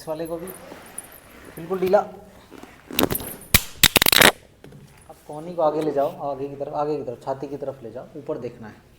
इस वाले को भी बिल्कुल ढीला। अब कोहनी को आगे ले जाओ, आगे की तरफ, छाती की तरफ ले जाओ, ऊपर देखना है।